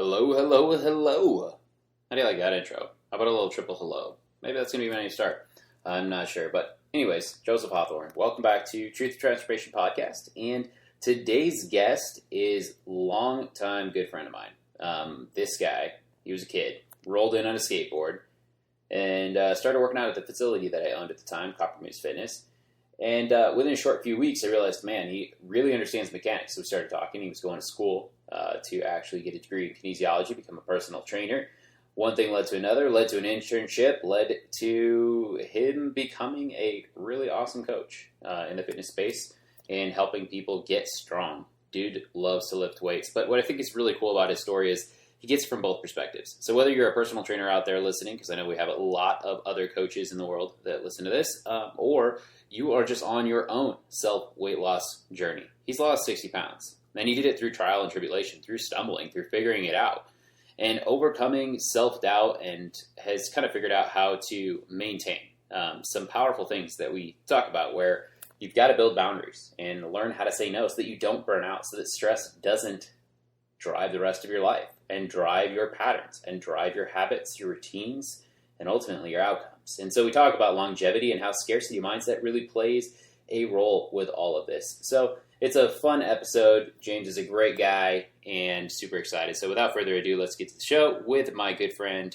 Hello, hello, hello. How do you like that intro? How about a little triple hello? Maybe that's going to be my new start. I'm not sure. But anyways, Joseph Hawthorne, welcome back to Truth to Transformation Podcast. And today's guest is longtime good friend of mine. This guy, he was a kid, rolled in on a skateboard, and started working out at the facility that I owned at the time, Copper Moose Fitness. And within a short few weeks, I realized, man, he really understands mechanics. So we started talking. He was going to school to actually get a degree in kinesiology, become a personal trainer. One thing led to another, led to an internship, led to him becoming a really awesome coach in the fitness space and helping people get strong. Dude loves to lift weights. But what I think is really cool about his story is he gets from both perspectives. So whether you're a personal trainer out there listening, because I know we have a lot of other coaches in the world that listen to this, or you are just on your own self-weight loss journey. He's lost 60 pounds. And he did it through trial and tribulation, through stumbling, through figuring it out, and overcoming self-doubt, and has kind of figured out how to maintain some powerful things that we talk about, where you've got to build boundaries and learn how to say no so that you don't burn out, so that stress doesn't drive the rest of your life and drive your patterns and drive your habits, your routines, and ultimately your outcomes. And so we talk about longevity and how scarcity mindset really plays a role with all of this. So it's a fun episode. James is a great guy and super excited. So without further ado, let's get to the show with my good friend,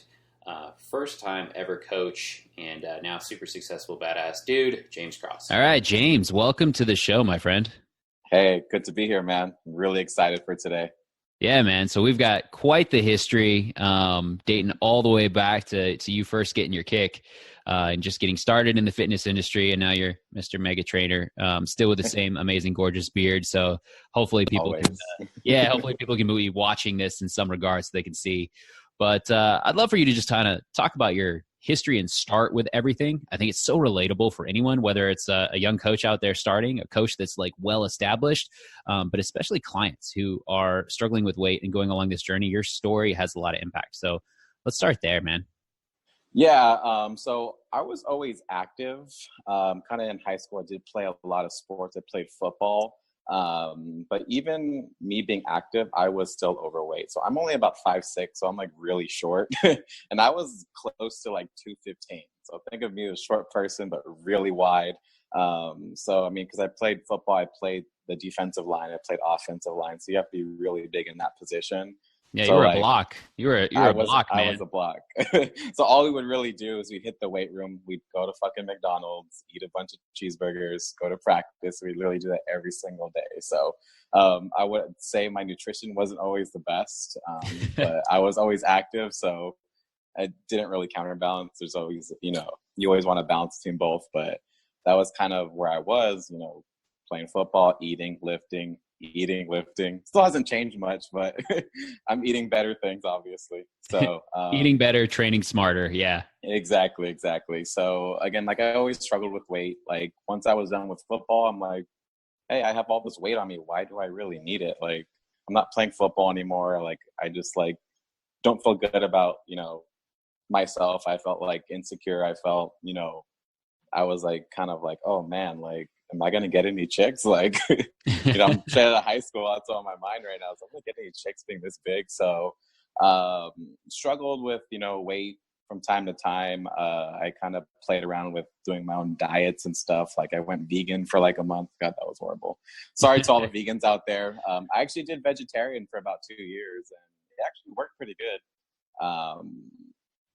first time ever coach, and now super successful badass dude, James Krause. All right, James, welcome to the show, my friend. Hey, good to be here, man. I'm really excited for today. Yeah, man. So we've got quite the history, dating all the way back to you first getting your kick and just getting started in the fitness industry. And now you're Mr. Mega Trainer, still with the same amazing, gorgeous beard. So hopefully people hopefully people can be watching this in some regards so they can see. But I'd love for you to just kind of talk about your history and start with everything. I think it's so relatable for anyone, whether it's a young coach out there starting, a coach that's like well established, but especially clients who are struggling with weight and going along this journey. Your story has a lot of impact. So let's start there, man. Yeah. So I was always active. Kind of in high school, I did play a lot of sports. I played football. But even me being active, I was still overweight. So I'm only about 5'6", so I'm like really short. And I was close to like 215. So think of me as a short person, but really wide. So, I mean, because I played football, I played the defensive line, I played offensive line. So you have to be really big in that position. Yeah, so you were like, a block. You were a block, man. I was a block. So all we would really do is we'd hit the weight room. We'd go to fucking McDonald's, eat a bunch of cheeseburgers, go to practice. We literally do that every single day. So I would say my nutrition wasn't always the best, but I was always active. So I didn't really counterbalance. There's always, you always want to balance between both. But that was kind of where I was, playing football, eating, lifting. Still hasn't changed much, but I'm eating better things, obviously. So eating better, training smarter. Yeah, exactly. So again, like I always struggled with weight. Like once I was done with football, I'm like, hey, I have all this weight on me. Why do I really need it? Like I'm not playing football anymore. Like I just like don't feel good about, myself. I felt like insecure. I felt, I was like kind of like, oh man, like, am I going to get any chicks? Like, I'm straight out of high school. That's on my mind right now. So I'm going to get any chicks being this big. So struggled with, weight from time to time. I kind of played around with doing my own diets and stuff. Like I went vegan for like a month. God, that was horrible. Sorry to all the vegans out there. I actually did vegetarian for about 2 years and it actually worked pretty good.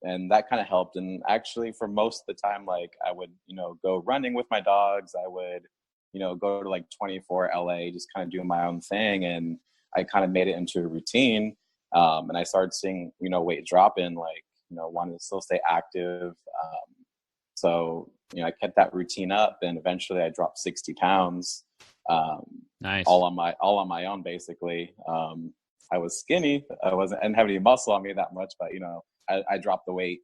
And that kind of helped. And actually for most of the time, like I would, go running with my dogs. I would, go to like 24 LA, just kind of doing my own thing. And I kind of made it into a routine. And I started seeing, weight dropping, like, wanted to still stay active. So, I kept that routine up and eventually I dropped 60 pounds, nice. all on my own, basically. I was skinny. I didn't have any muscle on me that much, but, I dropped the weight.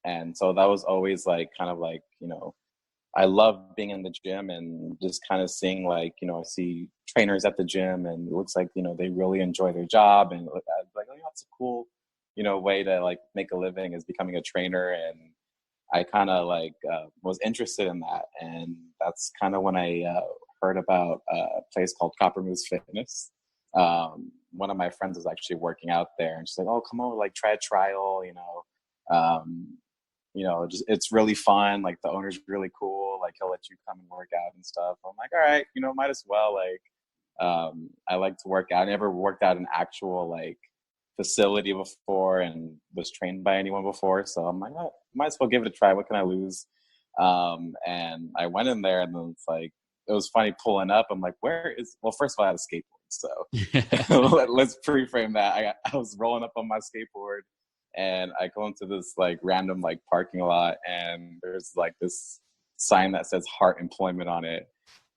And so that was always like, kind of like, I love being in the gym and just kind of seeing like, I see trainers at the gym and it looks like, they really enjoy their job. And I was like, oh, that's a cool, way to like make a living is becoming a trainer. And I kind of like was interested in that. And that's kind of when I heard about a place called Copper Moose Fitness. one of my friends was actually working out there, and she's like, "Oh, come over, like try a trial, just it's really fun. Like the owner's really cool. Like he'll let you come and work out and stuff." I'm like, "All right, might as well." Like, I like to work out. I never worked out an actual like facility before and was trained by anyone before, so I'm like, oh, might as well give it a try. What can I lose? And I went in there, and then it's like, it was funny pulling up. I'm like, well, first of all, I had a skateboard, so let's pre-frame that. I was rolling up on my skateboard, and I go into this like random like parking lot, and there's like this sign that says Heart Employment on it.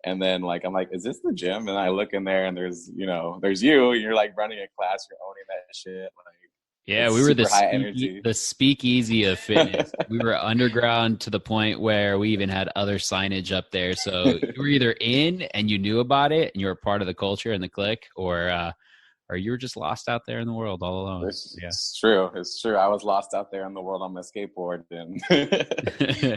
And then like, I'm like, is this the gym? And I look in there, and there's you, you're like running a class, you're owning that shit. Like, yeah, we were the speakeasy of fitness. We were underground to the point where we even had other signage up there. So you were either in and you knew about it and you were part of the culture and the clique, or you were just lost out there in the world all alone. It's true. I was lost out there in the world on my skateboard, and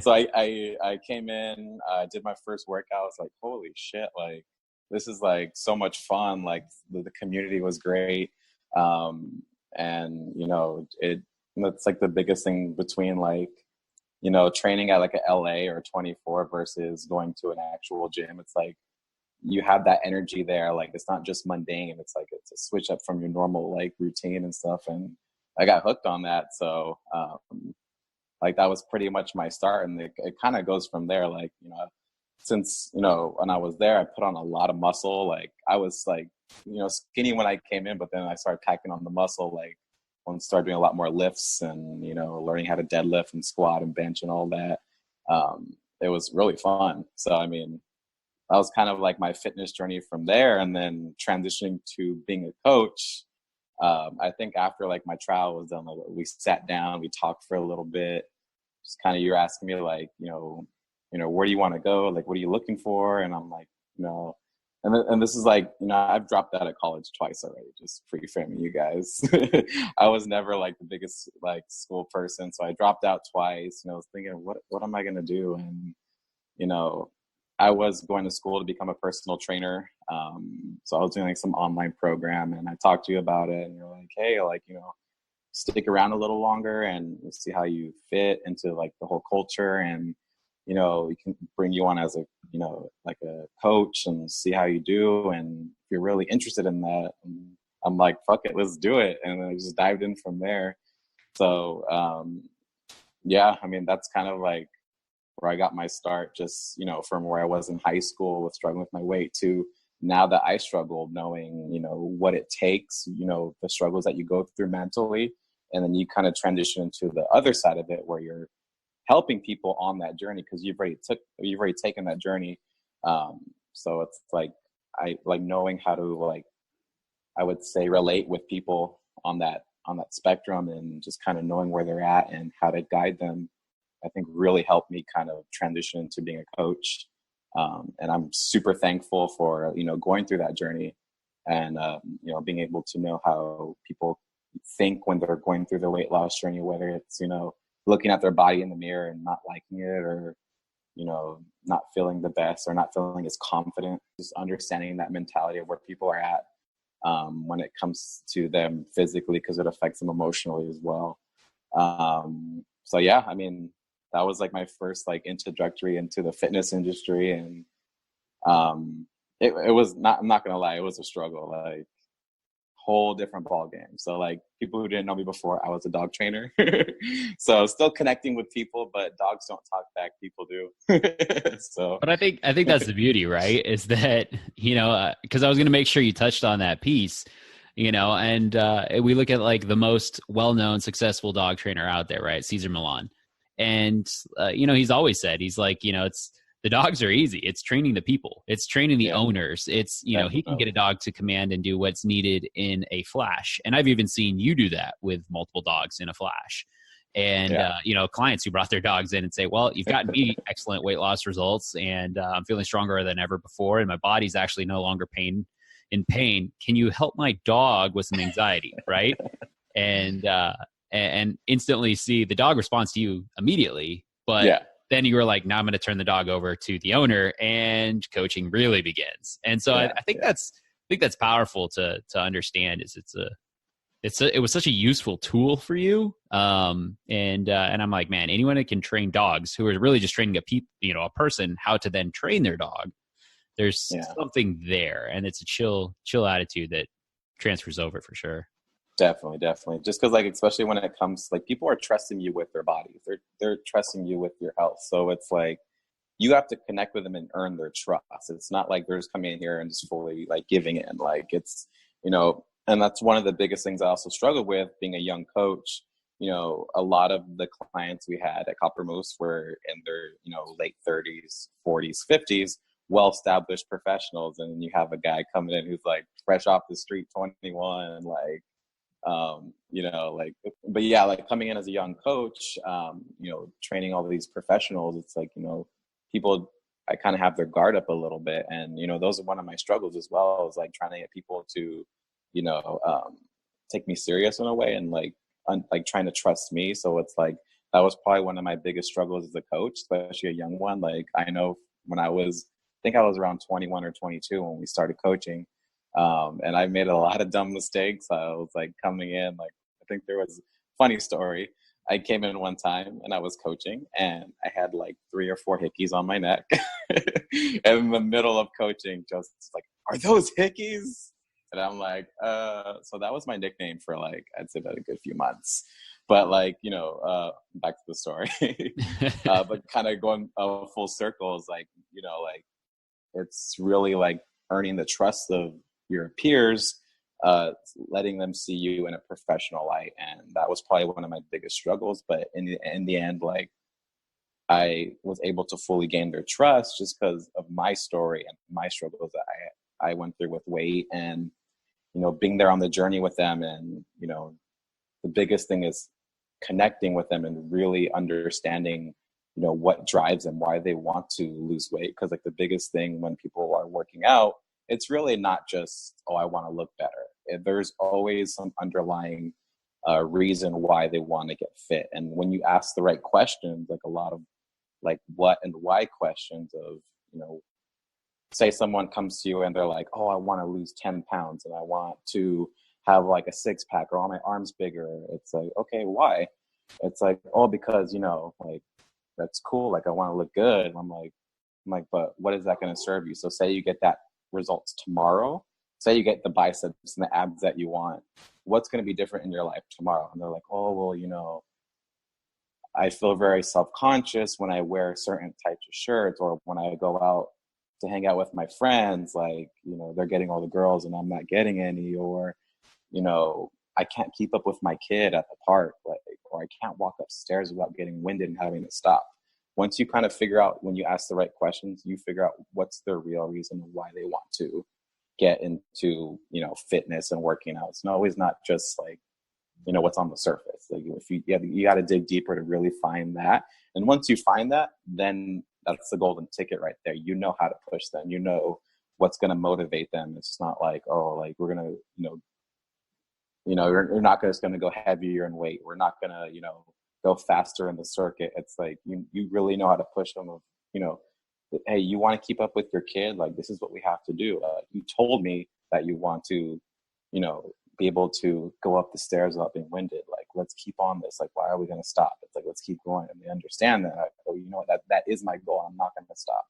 so I came in, did my first workout. I was like, holy shit! Like, this is like so much fun. Like the community was great. And it's like the biggest thing between like, training at like a LA or 24 versus going to an actual gym. It's like, you have that energy there. Like, it's not just mundane. It's like, it's a switch up from your normal like routine and stuff. And I got hooked on that. So, like that was pretty much my start. And it kind of goes from there. Like, since, when I was there, I put on a lot of muscle. Like I was like, skinny when I came in, but then I started packing on the muscle, like when I started doing a lot more lifts and, learning how to deadlift and squat and bench and all that. It was really fun. So, I mean, that was kind of like my fitness journey from there. And then transitioning to being a coach. I think after like my trial was done, like, we sat down, we talked for a little bit. Just kind of, you're asking me like, where do you want to go? Like, what are you looking for? And I'm like, and this is like, I've dropped out of college twice already, just pre-framing you guys. I was never like the biggest like school person. So I dropped out twice, I was thinking, what am I going to do? And, I was going to school to become a personal trainer. So I was doing like some online program, and I talked to you about it, and you're like, hey, like, stick around a little longer and see how you fit into like the whole culture. And, we can bring you on as a, like a coach and see how you do. And if you're really interested in that, and I'm like, fuck it, let's do it. And I just dived in from there. So, yeah, I mean, that's kind of like where I got my start, just, from where I was in high school with struggling with my weight to now that I struggle, knowing, what it takes, the struggles that you go through mentally. And then you kind of transition into the other side of it where you're helping people on that journey, because you've already taken that journey. So it's like, I like knowing how to, like, I would say, relate with people on that spectrum, and just kind of knowing where they're at and how to guide them, I think really helped me kind of transition into being a coach. And I'm super thankful for, going through that journey, and, being able to know how people think when they're going through the weight loss journey, whether it's, looking at their body in the mirror and not liking it, or, not feeling the best, or not feeling as confident, just understanding that mentality of where people are at, when it comes to them physically, because it affects them emotionally as well. So yeah, I mean, that was like my first like introductory into the fitness industry. And it was not, I'm not gonna lie, it was a struggle, like whole different ball game. So like, people who didn't know me before, I was a dog trainer. So still connecting with people, but dogs don't talk back, people do. So, but I think that's the beauty, right? Is that, because I was going to make sure you touched on that piece, and we look at like the most well-known successful dog trainer out there, right? Cesar Millan. And, he's always said, he's like, it's, the dogs are easy. It's training the people. It's training the owners. It's, he can get a dog to command and do what's needed in a flash. And I've even seen you do that with multiple dogs in a flash. And, clients who brought their dogs in and say, well, you've gotten me excellent weight loss results, and I'm feeling stronger than ever before, and my body's actually no longer in pain. Can you help my dog with some anxiety? Right. And instantly see the dog responds to you immediately. But then you were like, now I'm going to turn the dog over to the owner, and coaching really begins. And so I think that's think that's powerful to understand. Is it was such a useful tool for you. And I'm like, man, anyone that can train dogs who are really just training a person how to then train their dog, there's something there, and it's a chill attitude that transfers over for sure. Definitely. Just because, like, especially when it comes, like, people are trusting you with their bodies. They're trusting you with your health. So it's like, you have to connect with them and earn their trust. It's not like they're just coming in here and just fully, like, giving in. Like, it's, and that's one of the biggest things I also struggle with being a young coach. A lot of the clients we had at Copper Moose were in their, late 30s, 40s, 50s, well-established professionals. And then you have a guy coming in who's like fresh off the street, 21, like, but yeah, like coming in as a young coach, training all these professionals, it's like, people, I kind of have their guard up a little bit. And, those are one of my struggles as well, is like trying to get people to, take me serious in a way, and like trying to trust me. So it's like, that was probably one of my biggest struggles as a coach, especially a young one. Like, I know when I think I was around 21 or 22 when we started coaching. And I made a lot of dumb mistakes. I was like coming in, like, I think there was a funny story. I came in one time and I was coaching and I had like 3 or 4 hickeys on my neck. And in the middle of coaching, just like, are those hickeys? And I'm like, so that was my nickname for like, I'd say about a good few months. But like, back to the story. But kind of going full circle is like, like, it's really like earning the trust of your peers, letting them see you in a professional light. And that was probably one of my biggest struggles. But in the end, like, I was able to fully gain their trust just because of my story and my struggles that I went through with weight, and, being there on the journey with them. And, the biggest thing is connecting with them and really understanding, what drives them, why they want to lose weight. Because like the biggest thing when people are working out, it's really not just, oh, I want to look better. There's always some underlying reason why they want to get fit. And when you ask the right questions, like a lot of like what and why questions of, say someone comes to you and they're like, oh, I want to lose 10 pounds and I want to have like a 6-pack or all my arms bigger. It's like, okay, why? It's like, oh, because, like, that's cool. Like, I want to look good. I'm like, but what is that going to serve you? So say you get that results tomorrow, say you get the biceps and the abs that you want, what's going to be different in your life tomorrow? And they're like, oh, well, I feel very self-conscious when I wear certain types of shirts, or when I go out to hang out with my friends, like, they're getting all the girls and I'm not getting any, or, I can't keep up with my kid at the park, like, or I can't walk upstairs without getting winded and having to stop. Once you kind of figure out, when you ask the right questions, you figure out what's their real reason why they want to get into, fitness and working out. It's always not just like, what's on the surface. Like, if you got to dig deeper to really find that. And once you find that, then that's the golden ticket right there. You know how to push them. You know what's going to motivate them. It's not like, oh, like, we're going to, you're not just going to go heavier in weight. We're not going to, go faster in the circuit. It's like, you really know how to push them of, hey, you want to keep up with your kid? Like, this is what we have to do. You told me that you want to, be able to go up the stairs without being winded. Like, let's keep on this. Like, why are we going to stop? It's like, let's keep going. And they understand that, oh, that is my goal. I'm not going to stop.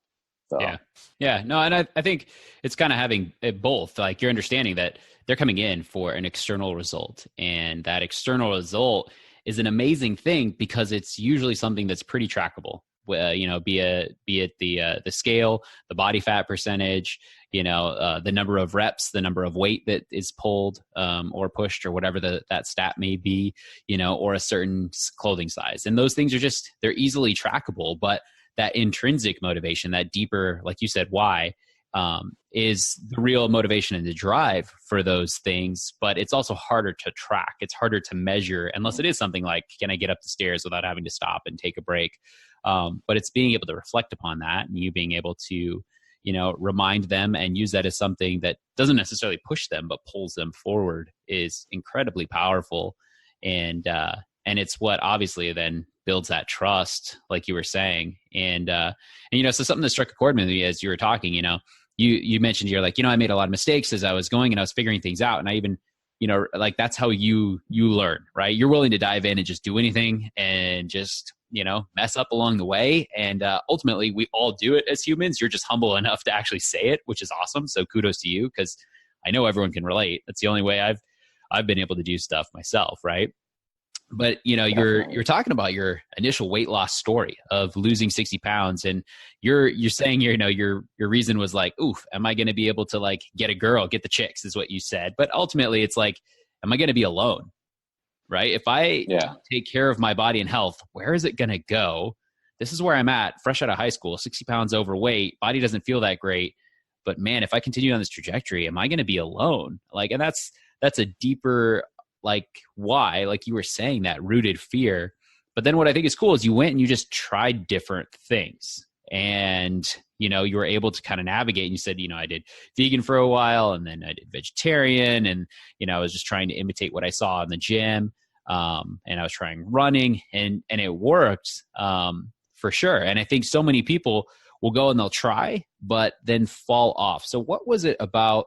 So. Yeah. No, and I think it's kind of having it both. Like, you're understanding that they're coming in for an external result, and that external result is an amazing thing because it's usually something that's pretty trackable. Be it the scale, the body fat percentage, the number of reps, the number of weight that is pulled or pushed, or whatever that stat may be, or a certain clothing size. And those things are they're easily trackable. But that intrinsic motivation, that deeper, like you said, why, is the real motivation and the drive for those things. But it's also harder to track. It's harder to measure, unless it is something like, can I get up the stairs without having to stop and take a break? But it's being able to reflect upon that, and you being able to, remind them and use that as something that doesn't necessarily push them, but pulls them forward, is incredibly powerful. And it's what obviously then builds that trust, like you were saying. And so something that struck a chord with me as you were talking, you mentioned, you're like, I made a lot of mistakes as I was going and I was figuring things out. And I even, like that's how you learn, right? You're willing to dive in and just do anything and just, mess up along the way. And ultimately we all do it as humans. You're just humble enough to actually say it, which is awesome. So kudos to you, because I know everyone can relate. That's the only way I've been able to do stuff myself, right? But you're talking about your initial weight loss story of losing 60 pounds, and you're saying your reason was like, oof, am I going to be able to like get a girl, get the chicks, is what you said. But ultimately, it's like, am I going to be alone, right? If I don't take care of my body and health, where is it going to go? This is where I'm at, fresh out of high school, 60 pounds overweight, body doesn't feel that great. But man, if I continue on this trajectory, am I going to be alone? Like, and that's a deeper, like, why, like you were saying, that rooted fear. But then what I think is cool is you went and you just tried different things, and you were able to kind of navigate. And you said, I did vegan for a while, and then I did vegetarian, and I was just trying to imitate what I saw in the gym, and I was trying running, and it worked, for sure. And I think so many people will go and they'll try but then fall off. So what was it about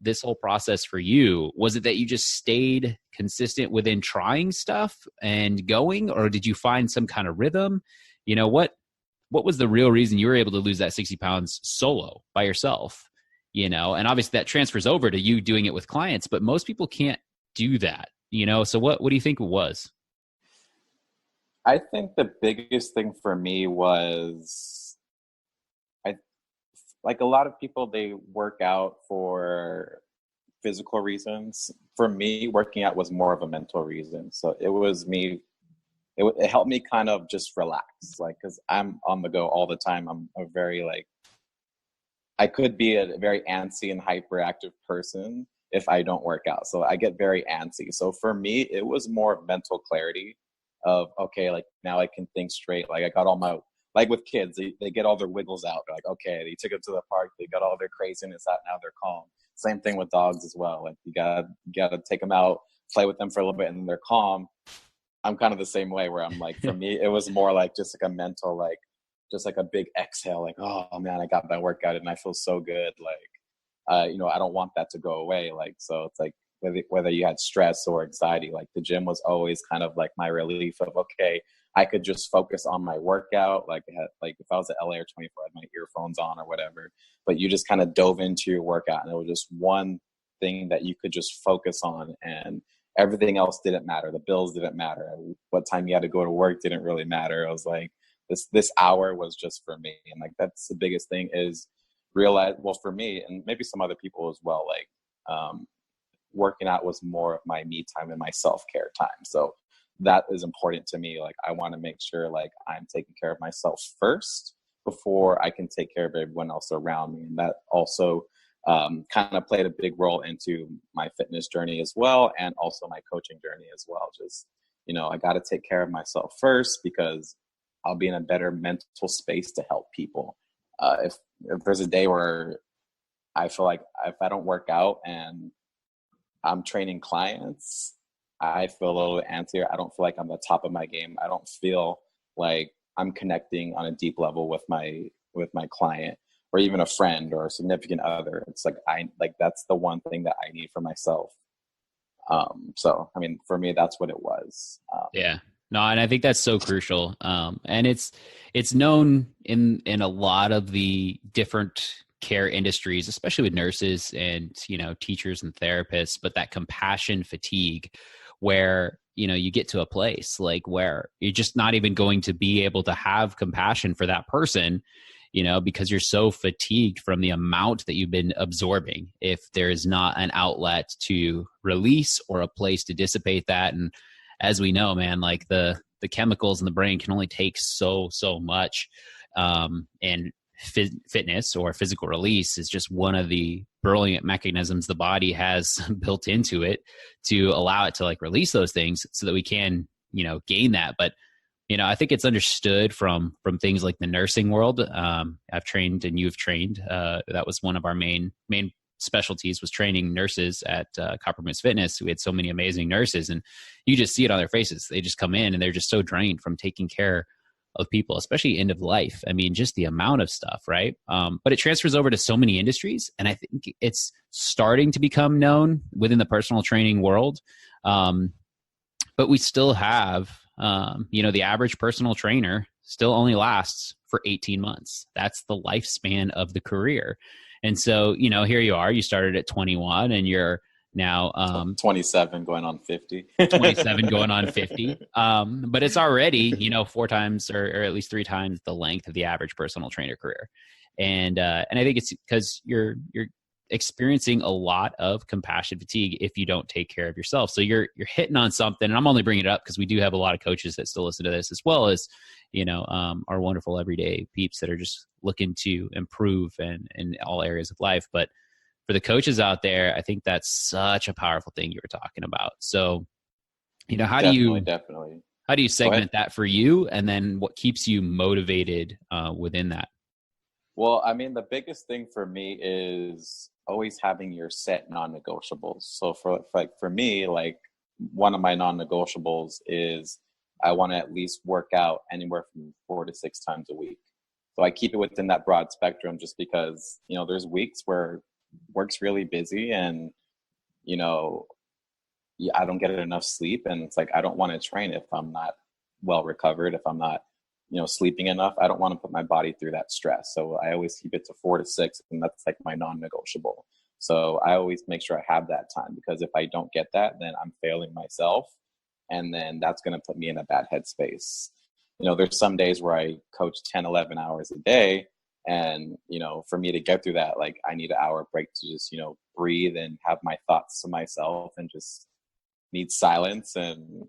this whole process for you? Was it that you just stayed consistent within trying stuff and going, or did you find some kind of rhythm? What was the real reason you were able to lose that 60 pounds solo by yourself? And obviously that transfers over to you doing it with clients, but most people can't do that, So what do you think it was? I think the biggest thing for me was, like a lot of people, they work out for physical reasons. For me, working out was more of a mental reason. So it was me, it helped me kind of just relax, like, because I'm on the go all the time. I'm a very, like, I could be a very antsy and hyperactive person if I don't work out. So I get very antsy. So for me, it was more mental clarity of, okay, like now I can think straight. Like I got all my, like with kids, they get all their wiggles out. They're like, okay, they took them to the park. They got all their craziness out. Now they're calm. Same thing with dogs as well. Like you gotta take them out, play with them for a little bit, and then they're calm. I'm kind of the same way, where I'm like, for me, it was more like just like a mental, like just like a big exhale, like, oh man, I got that workout and I feel so good. Like, I don't want that to go away. Like, so it's like whether you had stress or anxiety, like the gym was always kind of like my relief of, okay, I could just focus on my workout. Like if I was at LA or 24, I had my earphones on or whatever, but you just kind of dove into your workout, and it was just one thing that you could just focus on, and everything else didn't matter. The bills didn't matter. What time you had to go to work didn't really matter. I was like, this hour was just for me. And like, that's the biggest thing, is realize, well, for me and maybe some other people as well, like, working out was more of my me time and my self-care time. So that is important to me. Like, I want to make sure like I'm taking care of myself first before I can take care of everyone else around me. And that also kind of played a big role into my fitness journey as well, and also my coaching journey as well. Just, I got to take care of myself first, because I'll be in a better mental space to help people. If there's a day where I feel like if I don't work out and I'm training clients, I feel a little antsier. I don't feel like I'm the top of my game. I don't feel like I'm connecting on a deep level with my client, or even a friend or a significant other. It's like, that's the one thing that I need for myself. So, I mean, for me, that's what it was. Yeah. No, and I think that's so crucial. And it's known in a lot of the different care industries, especially with nurses and, teachers and therapists, but that compassion fatigue, where, you get to a place like where you're just not even going to be able to have compassion for that person, because you're so fatigued from the amount that you've been absorbing, if there is not an outlet to release or a place to dissipate that. And as we know, man, like the chemicals in the brain can only take so much. And fitness or physical release is just one of the brilliant mechanisms the body has built into it to allow it to like release those things so that we can, gain that. But, I think it's understood from things like the nursing world. I've trained and you've trained. That was one of our main specialties, was training nurses at Copper Moose Fitness. We had so many amazing nurses, and you just see it on their faces. They just come in and they're just so drained from taking care of people, especially end of life. I mean, just the amount of stuff, right? But it transfers over to so many industries, and I think it's starting to become known within the personal training world. But we still have, the average personal trainer still only lasts for 18 months. That's the lifespan of the career. And so, here you are, you started at 21 and you're now 27 going on 50. 27 going on 50. But it's already, 4 times or at least 3 times the length of the average personal trainer career. And I think it's because you're experiencing a lot of compassion fatigue if you don't take care of yourself. So you're hitting on something, and I'm only bringing it up because we do have a lot of coaches that still listen to this, as well as, our wonderful everyday peeps that are just looking to improve and in all areas of life. But for the coaches out there, I think that's such a powerful thing you were talking about. So, how do you segment that for you? And then what keeps you motivated within that? Well, I mean, the biggest thing for me is always having your set non-negotiables. So for me, like one of my non-negotiables is I want to at least work out anywhere from 4 to 6 times a week. So I keep it within that broad spectrum just because, there's weeks where work's really busy and, I don't get enough sleep, and it's like, I don't want to train if I'm not well recovered, if I'm not, sleeping enough. I don't want to put my body through that stress. So I always keep it to 4 to 6, and that's like my non-negotiable. So I always make sure I have that time, because if I don't get that, then I'm failing myself. And then that's going to put me in a bad headspace. There's some days where I coach 10, 11 hours a day. And, for me to get through that, like I need an hour break to just, breathe and have my thoughts to myself and just need silence and,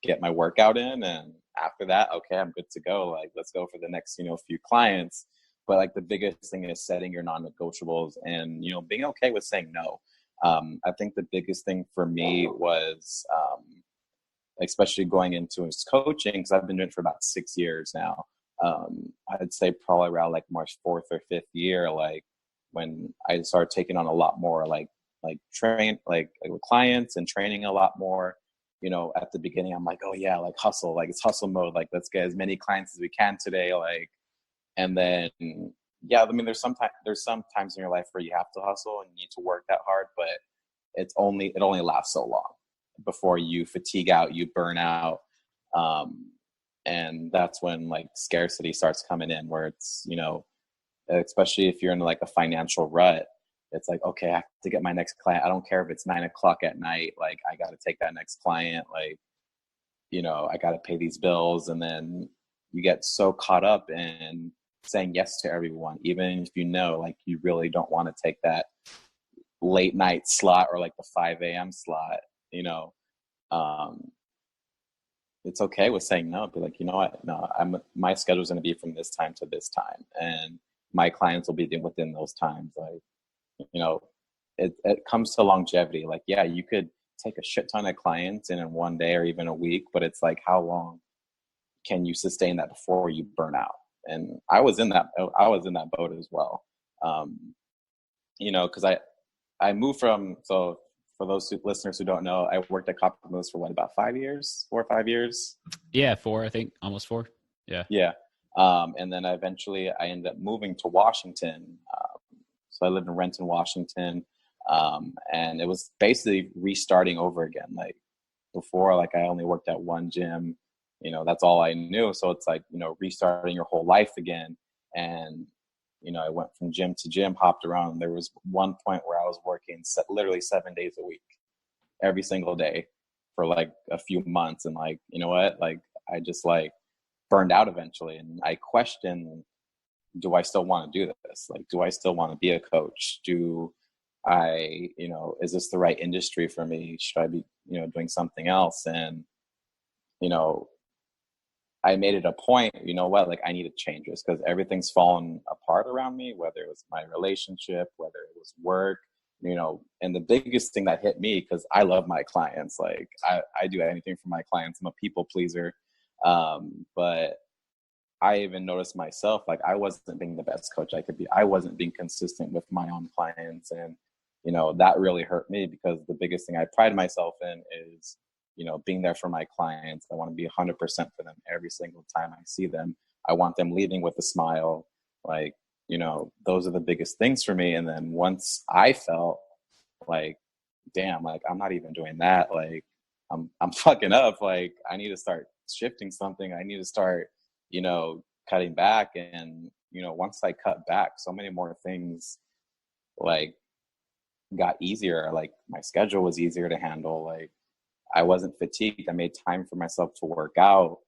get my workout in. And after that, okay, I'm good to go. Like, let's go for the next, few clients. But like the biggest thing is setting your non-negotiables and, being okay with saying no. I think the biggest thing for me was, especially going into his coaching, because I've been doing it for about 6 years now. I'd say probably around like my 4th or 5th year, like when I started taking on a lot more like with clients and training a lot more. At the beginning, I'm like, oh yeah, like hustle, like it's hustle mode, like let's get as many clients as we can today, like. And then yeah, I mean, there's some times in your life where you have to hustle and you need to work that hard, but it only lasts so long before you fatigue out, you burn out. And that's when like scarcity starts coming in, where it's, especially if you're in like a financial rut, it's like, okay, I have to get my next client. I don't care if it's 9:00 at night. Like I got to take that next client. Like, I got to pay these bills. And then you get so caught up in saying yes to everyone, even if like you really don't want to take that late night slot or like the 5 a.m. slot, it's okay with saying no. Be like, you know what? No, my schedule is going to be from this time to this time, and my clients will be within those times. Like, it comes to longevity. Like, yeah, you could take a shit ton of clients in one day or even a week, but it's like, how long can you sustain that before you burn out? And I was in that boat as well. Because I moved from, so for those listeners who don't know, I worked at Copper Moose for about 5 years, 4 or 5 years. Yeah, 4, I think, almost 4. Yeah. Yeah. And then eventually I ended up moving to Washington. So I lived in Renton, Washington. And it was basically restarting over again. Like before, like I only worked at one gym, that's all I knew. So it's like, restarting your whole life again. And, I went from gym to gym, hopped around. There was one point where I was working literally 7 days a week, every single day for like a few months. And like, you know what, like I just like burned out eventually. And I questioned, do I still want to do this? Like, do I still want to be a coach? Do I, is this the right industry for me? Should I be, doing something else? And, I made it a point, like I need to change this because everything's fallen apart around me, whether it was my relationship, whether it was work, and the biggest thing that hit me, because I love my clients, like I do anything for my clients. I'm a people pleaser. But I even noticed myself, like I wasn't being the best coach I could be. I wasn't being consistent with my own clients. And, that really hurt me because the biggest thing I pride myself in is being there for my clients. I want to be 100% for them every single time I see them. I want them leaving with a smile. Like, those are the biggest things for me. And then once I felt like, damn, like I'm not even doing that. Like I'm fucking up. Like I need to start shifting something. I need to start, cutting back. And, once I cut back, so many more things like got easier. Like my schedule was easier to handle. Like I wasn't fatigued. I made time for myself to work out.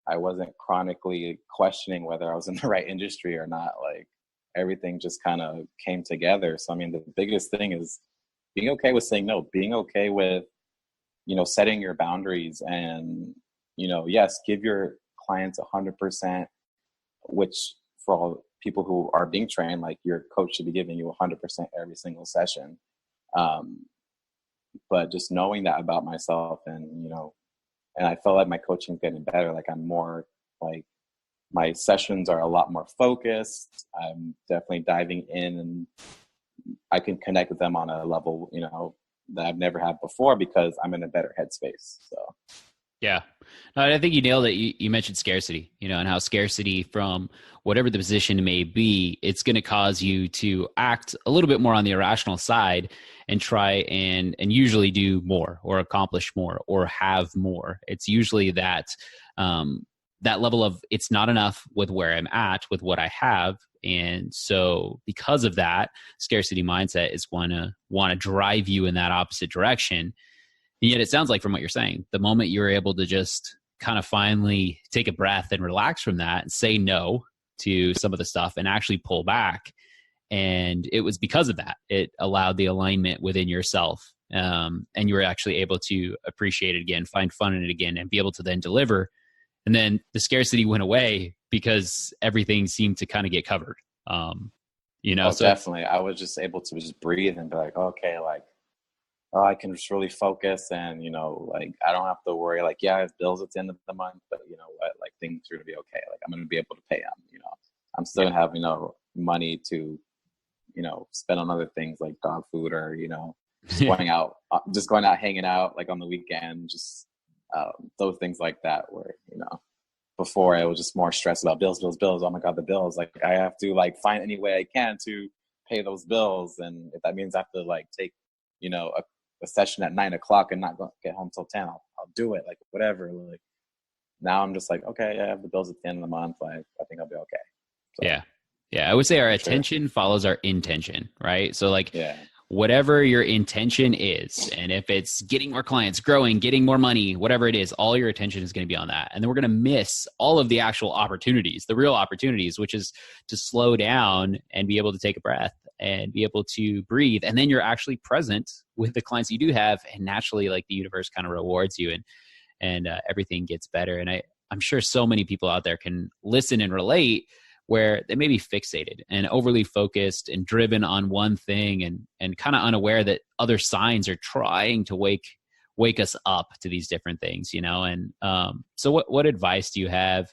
I wasn't chronically questioning whether I was in the right industry or not. Like everything just kind of came together. So, I mean, the biggest thing is being okay with saying no, being okay with, setting your boundaries and, yes, give your clients 100%, which for all people who are being trained, like your coach should be giving you 100% every single session. But just knowing that about myself and, and I feel like my coaching is getting better. Like I'm more like my sessions are a lot more focused. I'm definitely diving in and I can connect with them on a level, that I've never had before because I'm in a better headspace. So. Yeah. No, I think you nailed it. You mentioned scarcity, and how scarcity from whatever the position may be, it's going to cause you to act a little bit more on the irrational side and try and usually do more or accomplish more or have more. It's usually that level of it's not enough with where I'm at, with what I have. And so because of that, scarcity mindset is going to want to drive you in that opposite direction. And yet it sounds like from what you're saying, the moment you're able to just kind of finally take a breath and relax from that and say no to some of the stuff and actually pull back. And it was because of that, it allowed the alignment within yourself. And you were actually able to appreciate it again, find fun in it again, and be able to then deliver. And then the scarcity went away because everything seemed to kind of get covered. So definitely. I was just able to just breathe and be like, okay, like, oh, I can just really focus and, like, I don't have to worry. Like, yeah, I have bills at the end of the month, but you know what? Like, things are going to be okay. Like, I'm going to be able to pay them, I'm still going to have, money to, spend on other things like dog food or, just going out, hanging out, like on the weekend, just those things like that where, before I was just more stressed about bills. Oh my God, the bills. Like, I have to like find any way I can to pay those bills. And if that means I have to like take, a session at 9:00 and not get home till 10, I'll do it. Like whatever. Like now I'm just like, okay, I have the bills at the end of the month. Like I think I'll be okay. So, yeah. I would say our attention follows our intention, right? So like, yeah, whatever your intention is, and if it's getting more clients, growing, getting more money, whatever it is, all your attention is going to be on that. And then we're going to miss all of the actual opportunities, the real opportunities, which is to slow down and be able to take a breath and be able to breathe. And then you're actually present with the clients you do have. And naturally, like the universe kind of rewards you and everything gets better. And I'm sure so many people out there can listen and relate where they may be fixated and overly focused and driven on one thing and kind of unaware that other signs are trying to wake us up to these different things, And so what advice do you have,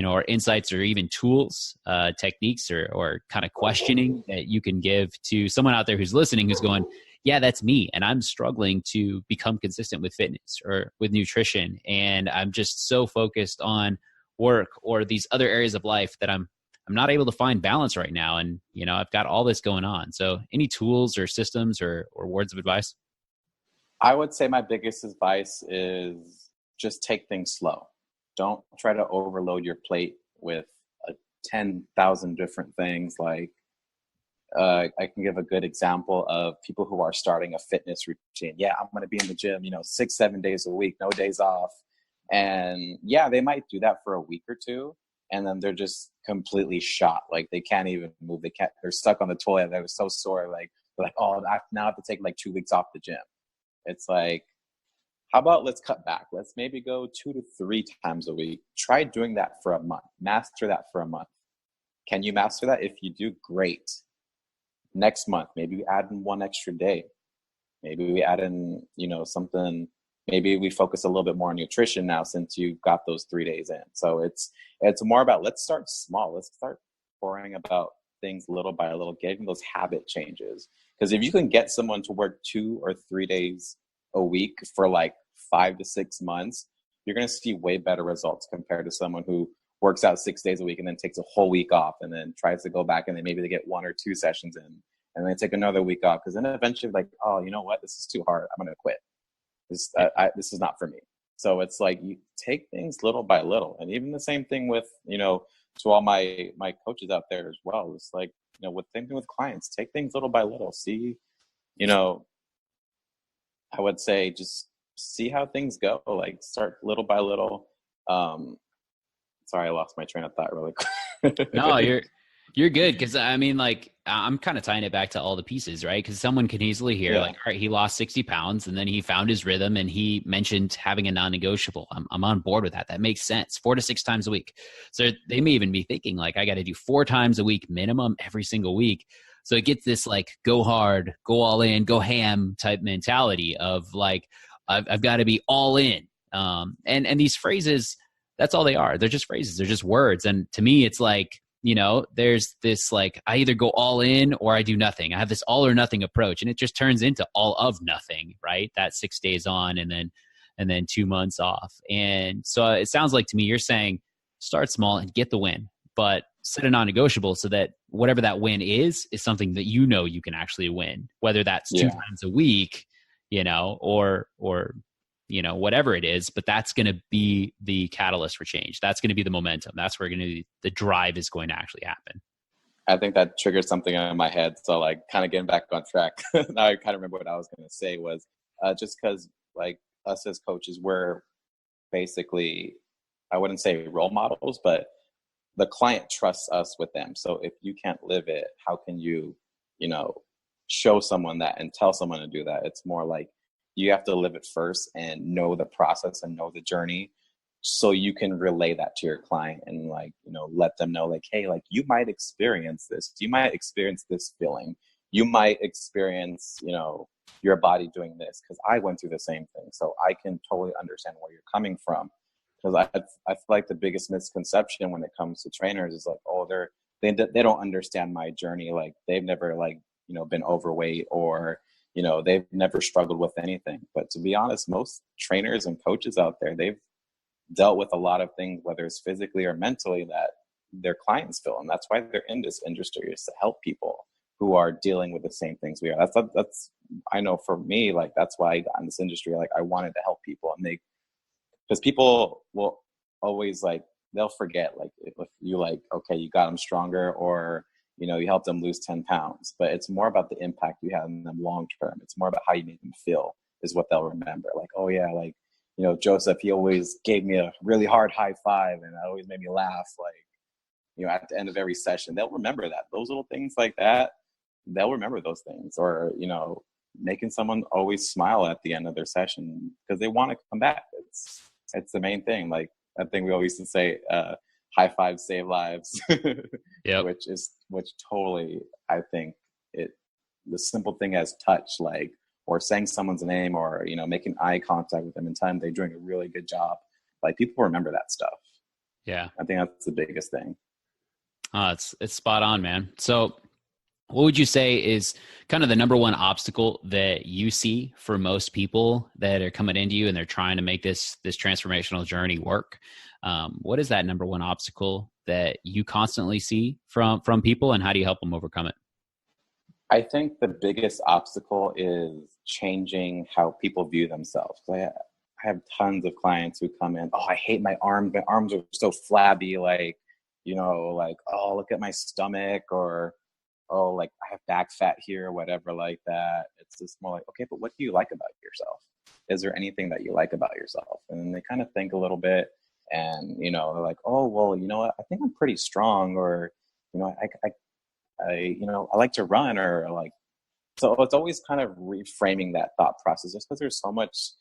or insights or even tools, techniques or kind of questioning that you can give to someone out there who's listening, who's going, yeah, that's me. And I'm struggling to become consistent with fitness or with nutrition. And I'm just so focused on work or these other areas of life that I'm not able to find balance right now. And, I've got all this going on. So any tools or systems or words of advice? I would say my biggest advice is just take things slow. Don't try to overload your plate with 10,000 different things. Like, I can give a good example of people who are starting a fitness routine. Yeah, I'm going to be in the gym, 6-7 days a week, no days off. And yeah, they might do that for a week or two. And then they're just completely shot. Like they can't even move. They're stuck on the toilet. They're so sore. Like, they're like, oh, I now have to take like 2 weeks off the gym. It's like, how about let's cut back? Let's maybe go 2 to 3 times a week. Try doing that for a month. Master that for a month. Can you master that? If you do, great. Next month, maybe we add in 1 extra day. Maybe we add in, something. Maybe we focus a little bit more on nutrition now since you got those 3 days in. So it's more about, let's start small. Let's start pouring about things little by little, getting those habit changes. Because if you can get someone to work 2 or 3 days a week for like 5 to 6 months, you're going to see way better results compared to someone who works out 6 days a week and then takes a whole week off and then tries to go back and then maybe they get 1 or 2 sessions in and then take another week off. Cause then eventually like, oh, you know what? This is too hard. I'm going to quit. This is not for me. So it's like you take things little by little. And even the same thing with, you know, to all my coaches out there as well. It's like, you know, with same thing with clients, take things little by little. See, you know, I would say just see how things go. Like start little by little. Sorry, I lost my train of thought really quick. No, you're good. Cause I mean, like, I'm kind of tying it back to all the pieces, right? Cause someone can easily hear like, all right, he lost 60 pounds and then he found his rhythm and he mentioned having a non-negotiable. I'm on board with that. That makes sense. 4 to 6 times a week. So they may even be thinking like, I got to do 4 times a week minimum every single week. So it gets this like, go hard, go all in, go ham type mentality of like, I've got to be all in. And these phrases, that's all they are. They're just phrases. They're just words. And to me, it's like, you know, there's this like, I either go all in or I do nothing. I have this all or nothing approach and it just turns into all of nothing, right? That 6 days on and then 2 months off. And so it sounds like to me, you're saying start small and get the win, but set a non-negotiable so that whatever that win is something that you know you can actually win, whether that's 2 times a week, you know, or you know, whatever it is, but that's going to be the catalyst for change. That's going to be the momentum. That's where the drive is going to actually happen. I think that triggered something in my head. So like kind of getting back on track. Now I kind of remember what I was going to say was just because like us as coaches, we're basically, I wouldn't say role models, but the client trusts us with them. So if you can't live it, how can you, you know, show someone that and tell someone to do that? It's more like, you have to live it first and know the process and know the journey so you can relay that to your client and like, you know, let them know like, hey, like you might experience this. You might experience this feeling. You might experience, you know, your body doing this because I went through the same thing. So I can totally understand where you're coming from. Because I feel like the biggest misconception when it comes to trainers is like, oh, they don't understand my journey. Like they've never like, you know, been overweight or, you know, they've never struggled with anything. But to be honest, most trainers and coaches out there, they've dealt with a lot of things, whether it's physically or mentally, that their clients feel. And that's why they're in this industry, is to help people who are dealing with the same things we are. That's I know for me, like, that's why I got in this industry. Like, I wanted to help people and because people will always like, they'll forget, like, if you like, okay, you got them stronger or, you know, you help them lose 10 pounds, but it's more about the impact you have on them long term. It's more about how you make them feel is what they'll remember. Like, oh yeah, like, you know, Joseph, he always gave me a really hard high five and that always made me laugh. Like, you know, at the end of every session, they'll remember that. Those little things like that, they'll remember those things. Or, you know, making someone always smile at the end of their session because they want to come back. It's the main thing. Like, I think we always used to say, high fives save lives. Yep. which totally, I think the simple thing as touch, like, or saying someone's name or, you know, making eye contact with them in time, they're doing a really good job. Like, people remember that stuff. Yeah. I think that's the biggest thing. It's spot on, man. So what would you say is kind of the number one obstacle that you see for most people that are coming into you and they're trying to make this transformational journey work? What is that number one obstacle that you constantly see from people, and how do you help them overcome it? I think the biggest obstacle is changing how people view themselves. I have tons of clients who come in, oh, I hate my arms. My arms are so flabby. Like, you know, like, oh, look at my stomach, or, oh, like, I have back fat here, or whatever like that. It's just more like, okay, but what do you like about yourself? Is there anything that you like about yourself? And then they kind of think a little bit and, you know, they're like, oh, well, you know what? I think I'm pretty strong, or, you know, you know, I like to run, or like, so it's always kind of reframing that thought process, just because there's so much,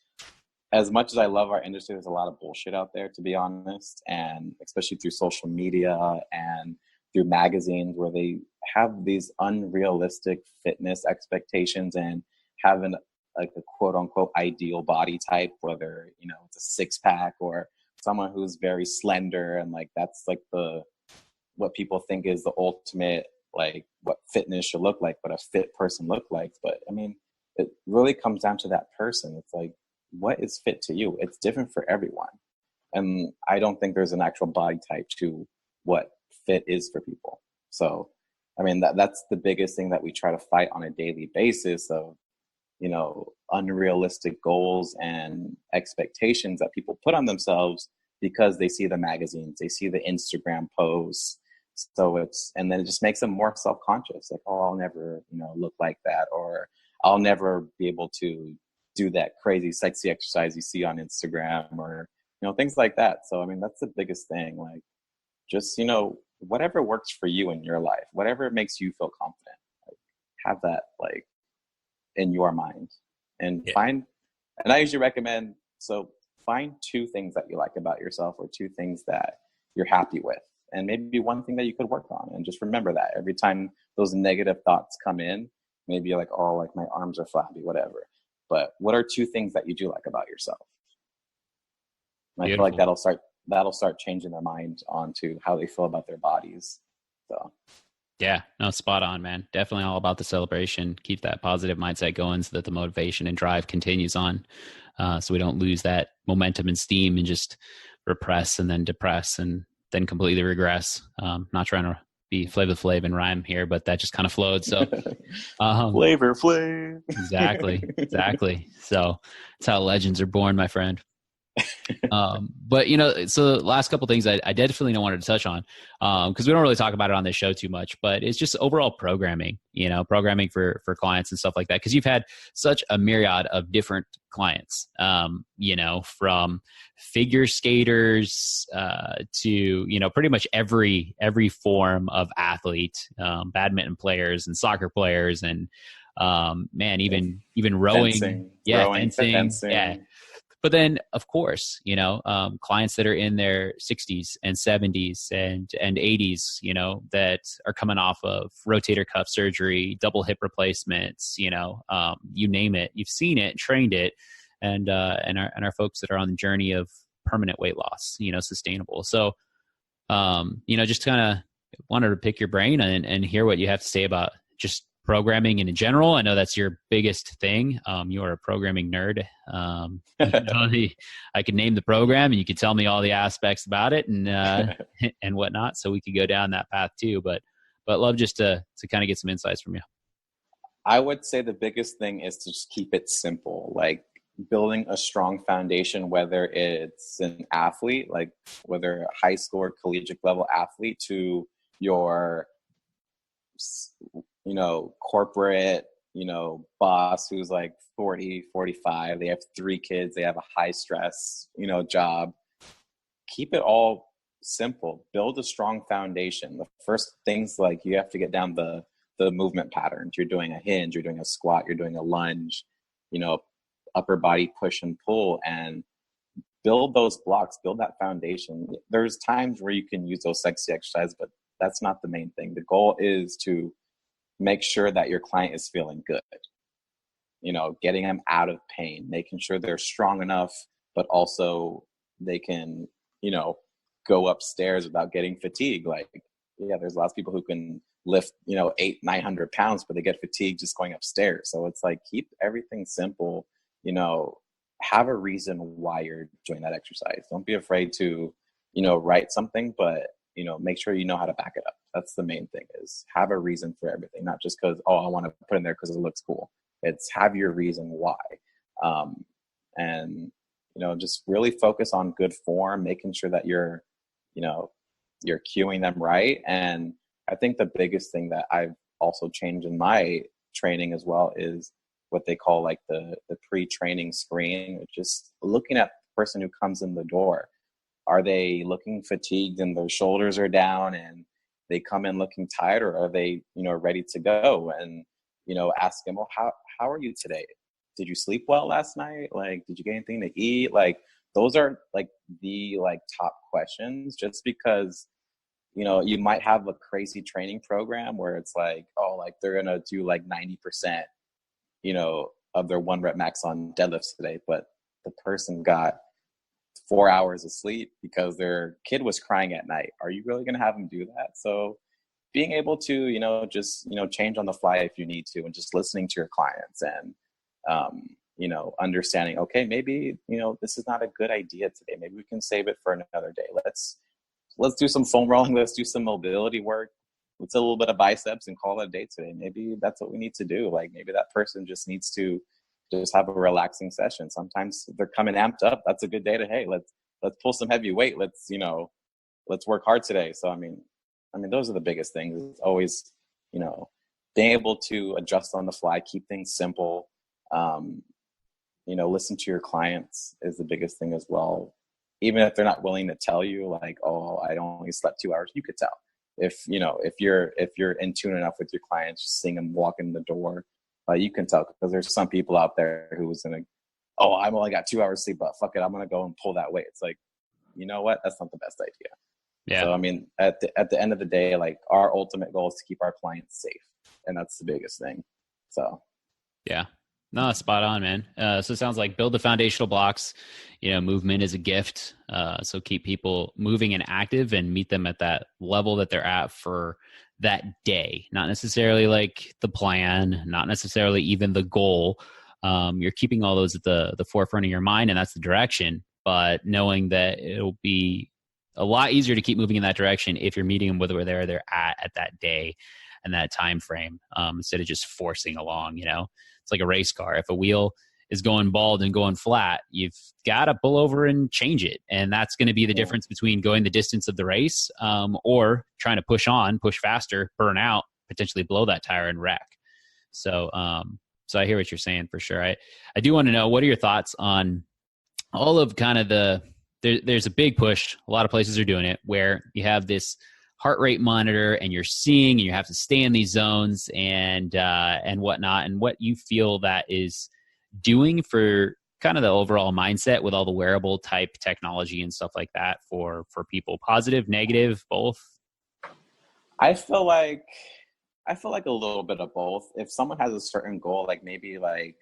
as much as I love our industry, there's a lot of bullshit out there, to be honest. And especially through social media and through magazines where they have these unrealistic fitness expectations and having like a quote unquote ideal body type, whether, you know, it's a 6-pack or someone who's very slender. And like, that's like what people think is the ultimate, like, what fitness should look like, what a fit person look like. But I mean, it really comes down to that person. It's like, what is fit to you? It's different for everyone. And I don't think there's an actual body type to what fit is for people. So, I mean, that's the biggest thing that we try to fight on a daily basis of, unrealistic goals and expectations that people put on themselves because they see the magazines, they see the Instagram posts. So and then it just makes them more self-conscious. Like, oh, I'll never, look like that, or I'll never be able to do that crazy, sexy exercise you see on Instagram, or, things like that. So, I mean, that's the biggest thing. Like, just, whatever works for you in your life, whatever makes you feel confident, like, have that, like, in your mind, and and I usually recommend, find 2 things that you like about yourself, or 2 things that you're happy with, and maybe 1 thing that you could work on. And just remember that every time those negative thoughts come in, maybe you're like, oh, like my arms are flabby, whatever. But what are 2 things that you do like about yourself? And I feel like that'll start changing their mind onto how they feel about their bodies. So. Yeah, no, spot on, man. Definitely all about the celebration. Keep that positive mindset going so that the motivation and drive continues on. So we don't lose that momentum and steam and just repress and then depress and then completely regress. Not trying to be Flavor Flav and rhyme here, but that just kind of flowed. So Flavor Flav. Exactly. So that's how legends are born, my friend. But so the last couple things I definitely wanted to touch on, because we don't really talk about it on this show too much, but it's just overall programming, programming for clients and stuff like that. Because you've had such a myriad of different clients, from figure skaters to pretty much every form of athlete, badminton players and soccer players and even rowing, fencing. Yeah. But then, of course, clients that are in their 60s and 70s and 80s, that are coming off of rotator cuff surgery, double hip replacements, you name it, you've seen it, trained it, and our folks that are on the journey of permanent weight loss, sustainable. So, just kind of wanted to pick your brain and hear what you have to say about just programming in general. I know that's your biggest thing. You are a programming nerd. I could name the program and you could tell me all the aspects about it and and whatnot. So we could go down that path too. But love just to kind of get some insights from you. I would say the biggest thing is to just keep it simple, like building a strong foundation, whether it's an athlete, like whether a high school or collegiate level athlete, to your corporate, boss who's like 40, 45, they have 3 kids, they have a high stress, job. Keep it all simple. Build a strong foundation. The first things, like, you have to get down the movement patterns. You're doing a hinge, you're doing a squat, you're doing a lunge, upper body push and pull, and build those blocks, build that foundation. There's times where you can use those sexy exercises, but that's not the main thing. The goal is to make sure that your client is feeling good, getting them out of pain, making sure they're strong enough, but also they can, go upstairs without getting fatigued. Like, there's lots of people who can lift, 800-900 pounds, but they get fatigued just going upstairs. So it's like, keep everything simple, have a reason why you're doing that exercise. Don't be afraid to, write something, but make sure you know how to back it up. That's the main thing, is have a reason for everything, not just because, I want to put in there because it looks cool. It's have your reason why. And, just really focus on good form, making sure that you're cueing them right. And I think the biggest thing that I've also changed in my training as well is what they call like the pre-training screen, which is looking at the person who comes in the door. Are they looking fatigued and their shoulders are down and they come in looking tired, or are they, ready to go? And, ask them, well, how are you today? Did you sleep well last night? Like, did you get anything to eat? Like, those are like the top questions, just because, you might have a crazy training program where it's like, they're going to do like 90%, of their 1 rep max on deadlifts today, but the person got 4 hours of sleep because their kid was crying at night. Are you really going to have them do that? So being able to, just, change on the fly if you need to, and just listening to your clients and, You know, understanding, okay, maybe, you know, this is not a good idea today. Maybe we can save it for another day. Let's do some foam rolling. Let's do some mobility work. Let's do a little bit of biceps and call it a day today. Maybe that's what we need to do. Like maybe that person just needs to just have a relaxing session. Sometimes they're coming amped up. That's a good day to, hey, let's pull some heavy weight. Let's work hard today. So, I mean, those are the biggest things. It's always, you know, being able to adjust on the fly, keep things simple. You know, listen to your clients is the biggest thing as well. Even if they're not willing to tell you, like, oh, I only slept 2 hours, you could tell. If you're in tune enough with your clients, just seeing them walk in the door, you can tell, because there's some people out there who was oh, I've only got 2 hours sleep, but fuck it, I'm gonna go and pull that weight. It's like, you know what? That's not the best idea. Yeah. So I mean, at the end of the day, like our ultimate goal is to keep our clients safe, and that's the biggest thing. So. Yeah. No, spot on, man. So it sounds like build the foundational blocks. You know, movement is a gift. So keep people moving and active and meet them at that level that they're at for that day. Not necessarily like the plan, not necessarily even the goal. You're keeping all those at the forefront of your mind, and that's the direction. But knowing that it'll be a lot easier to keep moving in that direction if you're meeting them with where they're at that day and that time frame, instead of just forcing along, you know. It's like a race car. If a wheel is going bald and going flat, you've got to pull over and change it. And that's going to be the difference between going the distance of the race, or trying to push faster, burn out, potentially blow that tire and wreck. So I hear what you're saying for sure. I do want to know, what are your thoughts on all of kind of there's a big push. A lot of places are doing it where you have this heart rate monitor and you're seeing, and you have to stay in these zones and whatnot, and what you feel that is doing for kind of the overall mindset with all the wearable type technology and stuff like that for people. Positive, negative, both? I feel like a little bit of both. If someone has a certain goal, like maybe like,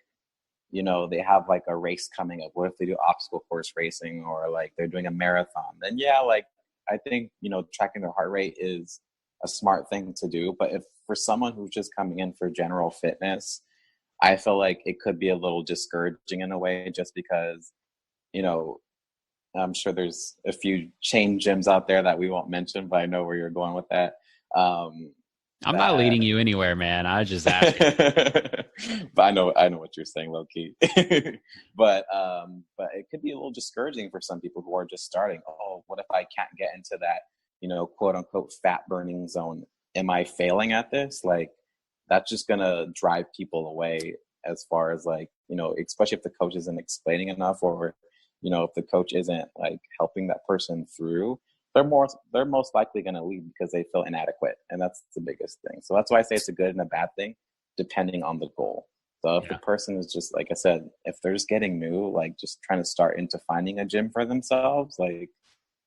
you know, they have like a race coming up. What if they do obstacle course racing, or like they're doing a marathon? Then yeah, like I think, you know, tracking their heart rate is a smart thing to do. But if for someone who's just coming in for general fitness, I feel like it could be a little discouraging in a way, just because, you know, I'm sure there's a few chain gyms out there that we won't mention, but I know where you're going with that. I'm not leading you anywhere, man. I was just asking. But I know what you're saying, low key. But it could be a little discouraging for some people who are just starting. Oh, what if I can't get into that, you know, quote unquote fat burning zone? Am I failing at this? Like, that's just gonna drive people away, as far as like, you know, especially if the coach isn't explaining enough, or, you know, if the coach isn't like helping that person through. They're most likely going to leave because they feel inadequate, and that's the biggest thing. So that's why I say it's a good and a bad thing, depending on the goal. So if the person is just, like I said, if they're just getting new, like just trying to start into finding a gym for themselves, like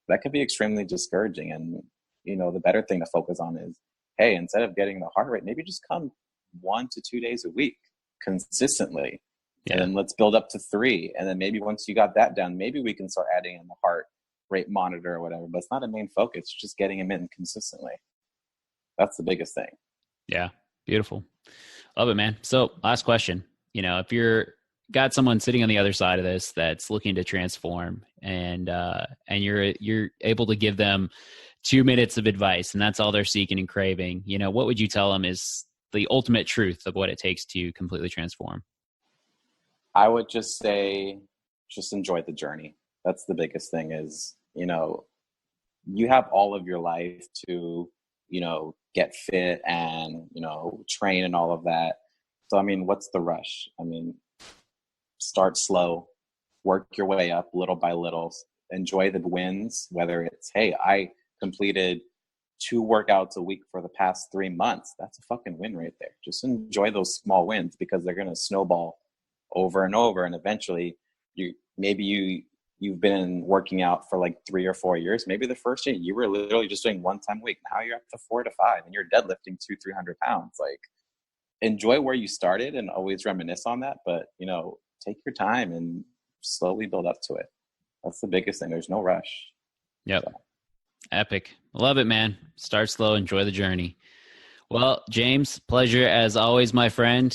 that could be extremely discouraging. And, you know, the better thing to focus on is, hey, instead of getting the heart rate, maybe just come 1 to 2 days a week consistently. Yeah. And then let's build up to 3. And then maybe once you got that done, maybe we can start adding in the heart rate monitor or whatever, but it's not a main focus. It's just getting them in consistently. That's the biggest thing. Yeah. Beautiful. Love it, man. So last question, you know, if you're got someone sitting on the other side of this that's looking to transform, and you're able to give them 2 minutes of advice, and that's all they're seeking and craving, you know, what would you tell them is the ultimate truth of what it takes to completely transform? I would just say, just enjoy the journey. That's the biggest thing is, you know, you have all of your life to, you know, get fit and, you know, train and all of that. So, I mean, what's the rush? I mean, start slow, work your way up little by little, enjoy the wins, whether it's, hey, I completed 2 workouts a week for the past 3 months. That's a fucking win right there. Just enjoy those small wins, because they're going to snowball over and over. And eventually you've been working out for like 3 or 4 years. Maybe the first year you were literally just doing 1 time a week. Now you're up to 4 to 5 and you're deadlifting 200-300 pounds. Like, enjoy where you started and always reminisce on that. But, you know, take your time and slowly build up to it. That's the biggest thing. There's no rush. Yep. So. Epic. Love it, man. Start slow. Enjoy the journey. Well, James, pleasure as always, my friend.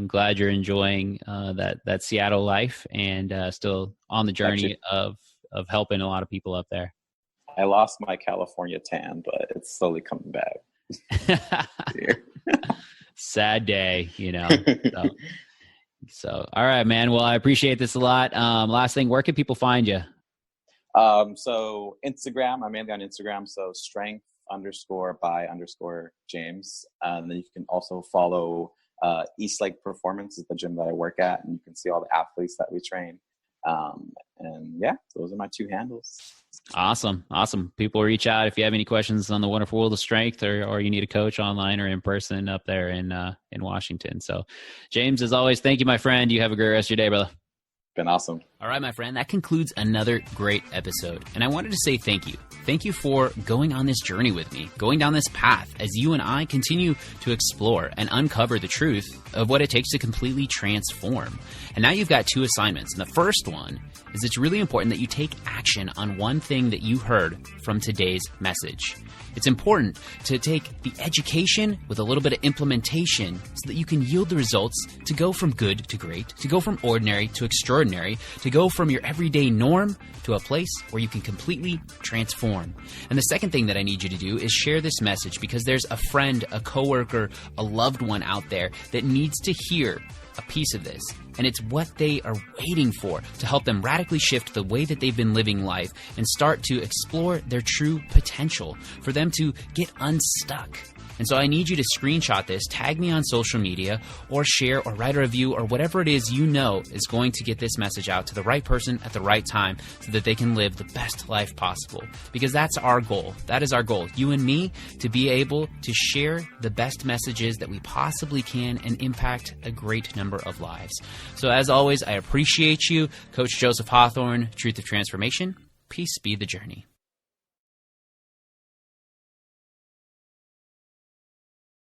Glad you're enjoying that Seattle life and still on the journey of helping a lot of people up there. I lost my California tan, but it's slowly coming back. Sad day, you know. So, all right, man. Well, I appreciate this a lot. Last thing, where can people find you? So Instagram, I'm mainly on Instagram. So strength_by_James. And then you can also follow East Lake Performance is the gym that I work at, and you can see all the athletes that we train. And yeah, those are my 2 handles. Awesome. People reach out if you have any questions on the wonderful world of strength, or you need a coach online or in person up there in Washington. So James, as always, thank you, my friend. You have a great rest of your day, brother. Been awesome. All right, my friend, that concludes another great episode. And I wanted to say thank you. Thank you for going on this journey with me, going down this path as you and I continue to explore and uncover the truth of what it takes to completely transform. And now you've got 2 assignments. And the first one is it's really important that you take action on one thing that you heard from today's message. It's important to take the education with a little bit of implementation so that you can yield the results to go from good to great, to go from ordinary to extraordinary, to go from your everyday norm to a place where you can completely transform. And the second thing that I need you to do is share this message, because there's a friend, a coworker, a loved one out there that needs to hear a piece of this. And it's what they are waiting for to help them radically shift the way that they've been living life and start to explore their true potential, for them to get unstuck. And so I need you to screenshot this, tag me on social media, or share or write a review, or whatever it is you know is going to get this message out to the right person at the right time so that they can live the best life possible. Because that's our goal. That is our goal. You and me, to be able to share the best messages that we possibly can and impact a great number of lives. So as always, I appreciate you. Coach Joseph Hawthorne, Truth of Transformation. Peace be the journey.